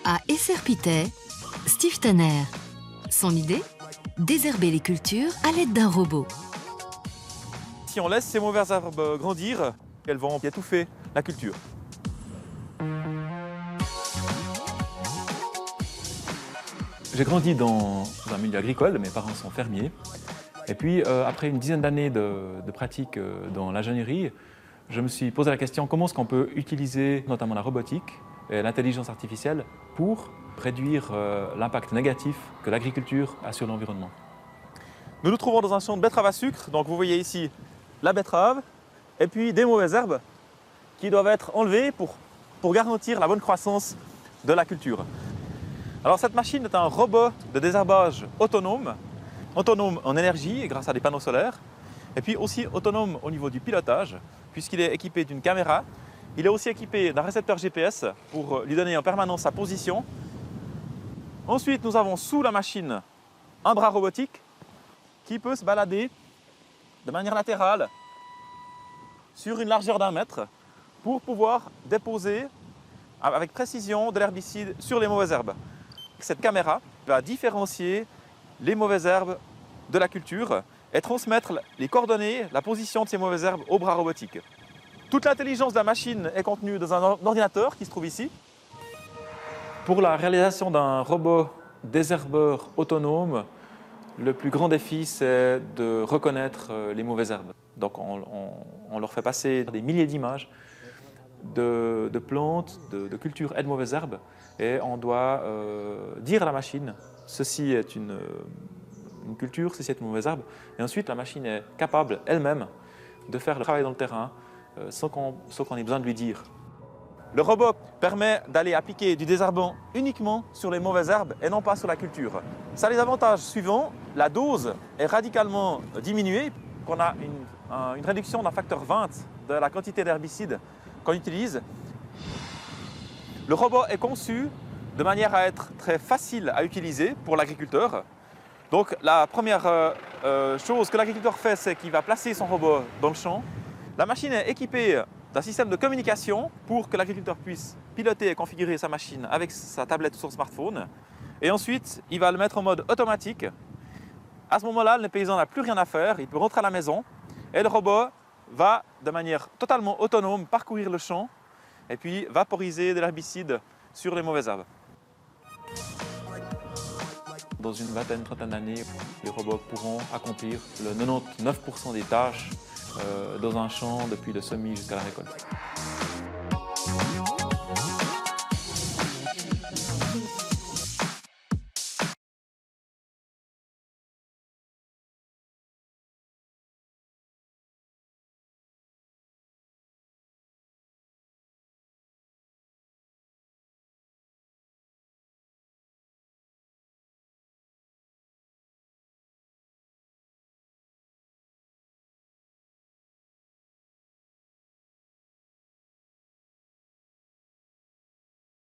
À Esserpité, Steve Tanner. Son idée? Désherber les cultures à l'aide d'un robot. Si on laisse ces mauvaises herbes grandir, elles vont étouffer la culture. J'ai grandi dans un milieu agricole, mes parents sont fermiers. Et puis, après une dizaine d'années de pratique dans l'ingénierie, je me suis posé la question comment est-ce qu'on peut utiliser notamment la robotique et l'intelligence artificielle pour réduire l'impact négatif que l'agriculture a sur l'environnement. Nous nous trouvons dans un champ de betteraves à sucre, donc vous voyez ici la betterave et puis des mauvaises herbes qui doivent être enlevées pour garantir la bonne croissance de la culture. Alors cette machine est un robot de désherbage autonome en énergie grâce à des panneaux solaires, et puis aussi autonome au niveau du pilotage, puisqu'il est équipé d'une caméra. Il est aussi équipé d'un récepteur GPS pour lui donner en permanence sa position. Ensuite, nous avons sous la machine un bras robotique qui peut se balader de manière latérale sur une largeur d'1 mètre pour pouvoir déposer avec précision de l'herbicide sur les mauvaises herbes. Cette caméra va différencier les mauvaises herbes de la culture et transmettre les coordonnées, la position de ces mauvaises herbes au bras robotique. Toute l'intelligence de la machine est contenue dans un ordinateur qui se trouve ici. Pour la réalisation d'un robot désherbeur autonome, le plus grand défi, c'est de reconnaître les mauvaises herbes. Donc on leur fait passer des milliers d'images de plantes, de cultures et de mauvaises herbes, et on doit dire à la machine ceci est une culture, ceci est une mauvaise herbe, et ensuite la machine est capable elle-même de faire le travail dans le terrain sans qu'on ait besoin de lui dire. Le robot permet d'aller appliquer du désherbant uniquement sur les mauvaises herbes et non pas sur la culture. Ça a les avantages suivants. La dose est radicalement diminuée, qu'on a une réduction d'un facteur 20 de la quantité d'herbicide qu'on utilise. Le robot est conçu de manière à être très facile à utiliser pour l'agriculteur. Donc la première chose que l'agriculteur fait, c'est qu'il va placer son robot dans le champ. La machine est équipée d'un système de communication pour que l'agriculteur puisse piloter et configurer sa machine avec sa tablette ou son smartphone. Et ensuite, il va le mettre en mode automatique. À ce moment-là, le paysan n'a plus rien à faire, il peut rentrer à la maison et le robot va de manière totalement autonome parcourir le champ et puis vaporiser de l'herbicide sur les mauvaises herbes. Dans une vingtaine, trentaine d'années, les robots pourront accomplir le 99% des tâches dans un champ depuis le semis jusqu'à la récolte.